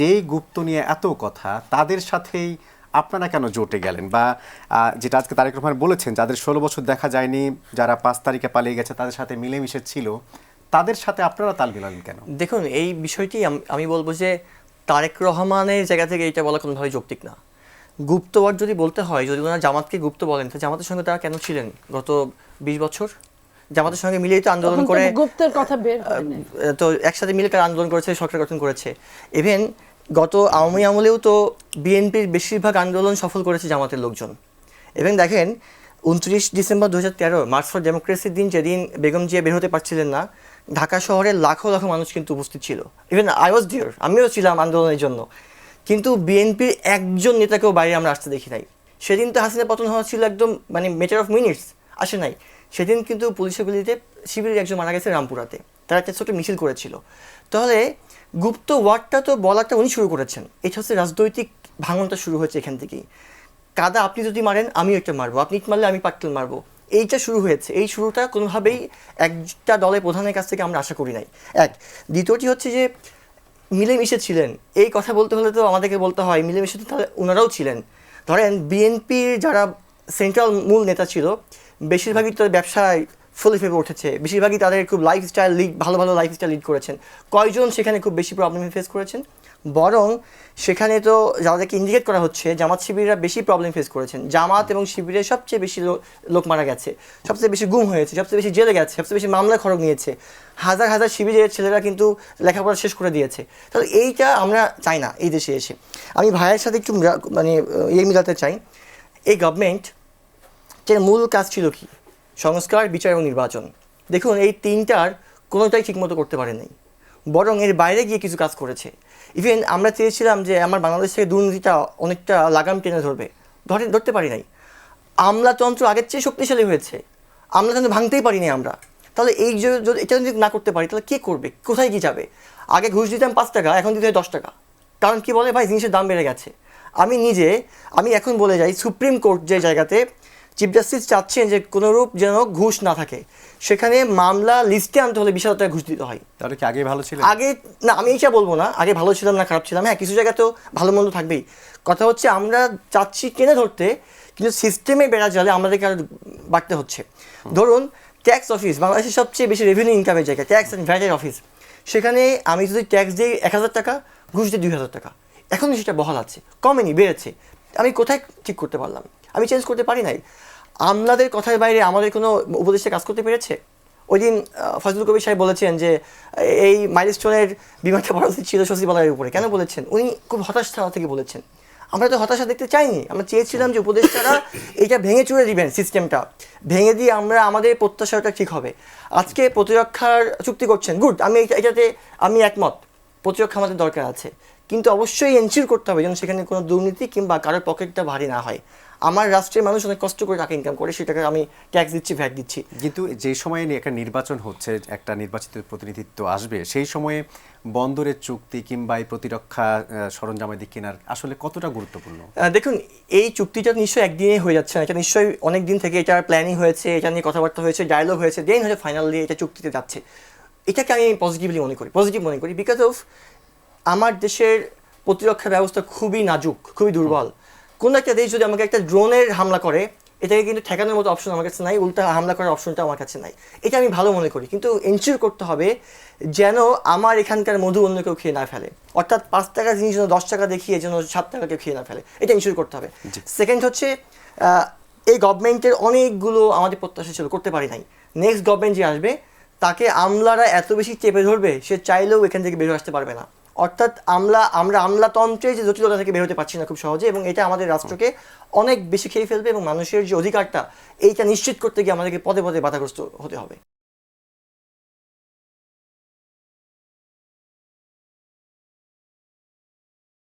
যেই গুপ্ত নিয়ে এত কথা তাদের সাথেই আপনারা কেন জোটে গেলেন? বা যেটা আজকে তারেক রহমান বলেছেন, যাদের 16 বছর দেখা যায়নি, যারা 5 তারিখে পালিয়ে গেছে, তাদের সাথে মিলেমিশে ছিল, তাদের সাথে আপনারা তাল মিলালেন কেন? দেখুন, এই বিষয়টি আমি বলবো যে তারেক রহমানের জায়গা থেকে এটা বলা কোনোভাবে যৌক্তিক না। গুপ্তবার যদি বলতে হয়, যদি ওনারা জামাতকে গুপ্ত বলেন, তো জামাতের সঙ্গে তারা কেন ছিলেন গত 20 বছর? জামাতের সঙ্গে মিলেই তো আন্দোলন করে, গুপ্তের কথা বের হয় না। তো একসাথে মিলে তারা আন্দোলন করেছে, সরকার গঠন করেছে। ইভেন গত আওয়ামী আমলেও তো বিএনপির বেশিরভাগ আন্দোলন সফল করেছে জামাতের লোকজন। এবং দেখেন 29 ডিসেম্বর 2013 মার্চ ফর ডেমোক্রেসির দিন, যেদিন বেগম জিয়া বের হতে পারছিলেন না, ঢাকা শহরের লাখো লাখো মানুষ কিন্তু উপস্থিত ছিল। ইভেন আই ওয়াজ ডিয়ার, আমিও ছিলাম আন্দোলনের জন্য। কিন্তু বিএনপির একজন নেতাকেও বাইরে আমরা আসতে দেখি নাই। সেদিন তো হাসিনা পতন হওয়া ছিল একদম ম্যাটার অফ মিনিটস, আসে নাই। সেদিন কিন্তু পুলিশের গুলিতে শিবিরের একজন মারা গেছে রামপুরাতে, তারা একটা ছোট মিছিল করেছিল। তাহলে গুপ্ত ওয়ার্ডটা তো বলাটা উনি শুরু করেছেন। এটা হচ্ছে রাজনৈতিক ভাঙনটা শুরু হয়েছে এখান থেকেই। কাদা আপনি যদি মারেন আমিও একটা মারবো, আপনি ইট মারলে আমি পাটকেল মারবো, এইটা শুরু হয়েছে। এই শুরুটা কোনোভাবেই একটা দলের প্রধানের কাছ থেকে আমরা আশা করি নাই। দ্বিতীয়টি হচ্ছে যে মিলেমিশে ছিলেন, এই কথা বলতে হলে তো আমাদেরকে বলতে হয় মিলেমিশে তো তাহলে ওনারাও ছিলেন। ধরেন বিএনপির যারা সেন্ট্রাল মূল নেতা ছিল, বেশিরভাগই তাদের ব্যবসায় ফুলে ফেপে উঠেছে, বেশিরভাগই তাদের খুব লাইফস্টাইল লিড, ভালো ভালো লাইফস্টাইল লিড করেছেন। কয়জন সেখানে খুব বেশি প্রবলেম ফেস করেছেন? বরং সেখানে তো যাদেরকে ইন্ডিকেট করা হচ্ছে জামাত শিবিররা বেশি প্রবলেম ফেস করেছেন। জামাত এবং শিবিরের সবচেয়ে বেশি লোক মারা গেছে, সবচেয়ে বেশি গুম হয়েছে, সবচেয়ে বেশি জেলে গেছে, সবচেয়ে বেশি মামলা খড়গ নিয়েছে। হাজার হাজার শিবিরের ছেলেরা কিন্তু লেখাপড়া শেষ করে দিয়েছে। তাহলে এইটা আমরা চাই না এই দেশে এসে। আমি ভাইয়ের সাথে একটু মিলাতে চাই। এই গভর্নমেন্টের মূল কাজ ছিল কি? সংস্কার, বিচার এবং নির্বাচন। দেখুন, এই তিনটার কোনোটাই ঠিকমতো করতে পারে নাই, বরং এর বাইরে গিয়ে কিছু কাজ করেছে। ইভেন আমরা চেয়েছিলাম যে আমার বাংলাদেশ থেকে দুর্নীতিটা অনেকটা লাগাম টেনে ধরতে পারি নাই। আমলাতন্ত্র আগের চেয়ে শক্তিশালী হয়েছে, আমলাতন্ত্র ভাঙতেই পারি নাই আমরা। তাহলে এই যদি এটা যদি না করতে পারি, তাহলে কে করবে? কোথায় কি যাবে? আগে ঘুষ দিতাম 5 টাকা, এখন দিতে হয় 10 টাকা। কারণ কি বলে ভাই, জিনিসের দাম বেড়ে গেছে। আমি এখন বলে যাই, সুপ্রিম কোর্ট যে জায়গাতে চিফ জাস্টিস চাচ্ছেন যে কোনোরূপ যেন ঘুষ না থাকে, সেখানে মামলা লিস্টে আনতে হলে 20,000 টাকা ঘুষ দিতে হয়। তাহলে কি আগে ভালো ছিল? আগে না, আমি এইটা বলবো না আগে ভালো ছিলাম না খারাপ ছিলাম। হ্যাঁ, কিছু জায়গায় তো ভালো মন্দ থাকবেই। কথা হচ্ছে আমরা চাচ্ছি টেনে ধরতে, কিন্তু সিস্টেমে বেড়া জালে আমাদেরকে আর বাড়তে হচ্ছে। ধরুন ট্যাক্স অফিস, বাংলাদেশের সবচেয়ে বেশি রেভিনিউ ইনকামের জায়গা, ট্যাক্স অ্যান্ড ভ্যাটের অফিস। সেখানে আমি যদি ট্যাক্স দিই 1,000 টাকা, ঘুষ দিই 2,000 টাকা। এখনও সেটা বহাল আছে, কমেনি, বেড়েছে। আমি কোথায় ঠিক করতে পারলাম? আমি চেঞ্জ করতে পারি নাই। আমলাদের কথার বাইরে আমাদের কোনো উপদেশে কাজ করতে পেরেছে? ওই দিন ফজলুল কবির সাহেব বলেছেন যে এই মাইলস্টোনের বিমানটা পড়া উচিত ছিল সচিবালয়ের উপরে। কেন বলেছেন? উনি খুব হতাশ থেকে বলেছেন। আমরা তো হতাশা দেখতে চাইনি। আমরা চেয়েছিলাম যে উপদেষ্টারা এইটা ভেঙে চুরে দিবেন, সিস্টেমটা ভেঙে দিয়ে আমরা আমাদের প্রত্যাশাটা ঠিক হবে। আজকে প্রতিরক্ষার চুক্তি করছেন, গুড, এটাতে আমি একমত। প্রতিরক্ষা আমাদের দরকার আছে, কিন্তু অবশ্যই এনশিওর করতে হবে যেন সেখানে কোনো দুর্নীতি কিংবা কারোর পকেটটা ভারী না হয়। আমার রাষ্ট্রের মানুষ অনেক কষ্ট করে টাকা ইনকাম করে, সেটাকে আমি ট্যাক্স দিচ্ছি, ভ্যাট দিচ্ছি। কিন্তু যে সময়ে একটা নির্বাচন হচ্ছে, একটা নির্বাচিত প্রতিনিধিত্ব আসবে, সেই সময়ে বন্দরের চুক্তি কিংবা এই প্রতিরক্ষা সরঞ্জামাদি কেনার আসলে কতটা গুরুত্বপূর্ণ? দেখুন, এই চুক্তিটা নিশ্চয়ই একদিনে হয়ে যাচ্ছে না। এটা নিশ্চয়ই অনেক দিন থেকে এটার প্ল্যানিং হয়েছে, এটা নিয়ে কথাবার্তা হয়েছে, ডায়লগ হয়েছে, দেন হয়তো ফাইনালি এটা চুক্তিতে যাচ্ছে। এটাকে আমি পজিটিভ মনে করি বিকজ অফ আমার দেশের প্রতিরক্ষা ব্যবস্থা খুবই নাজুক, খুবই দুর্বল। কোনো একটা দেশ যদি আমাকে একটা ড্রোনের হামলা করে, এটাকে কিন্তু ঠেকানোর মতো অপশন আমার কাছে নাই, উল্টা হামলা করার অপশনটা আমার কাছে নাই। এটা আমি ভালো মনে করি, কিন্তু এনশিওর করতে হবে যেন আমার এখানকার মধু অন্য কেউ খেয়ে না ফেলে। অর্থাৎ 5 টাকার জিনিস যেন 10 টাকা দেখিয়ে যেন 7 টাকা কেউ খেয়ে না ফেলে, এটা এনশিওর করতে হবে। সেকেন্ড হচ্ছে এই গভর্নমেন্টের অনেকগুলো আমাদের প্রত্যাশা ছিল, করতে পারি নাই। নেক্সট গভর্নমেন্ট যে আসবে, তাকে আমলারা এত বেশি চেপে ধরবে, সে চাইলেও এখান থেকে বের আসতে পারবে না। অর্থাৎ আমরা আমলাতন্ত্রে যে জটিলতা থেকে বের হতে পারছি না খুব সহজে, এবং এটা আমাদের রাষ্ট্রকে অনেক বেশি খেয়ে ফেলবে, এবং মানুষের যে অধিকারটা এইটা নিশ্চিত করতে গিয়ে আমাদেরকে পদে পদে বাধাগ্রস্ত হতে হবে।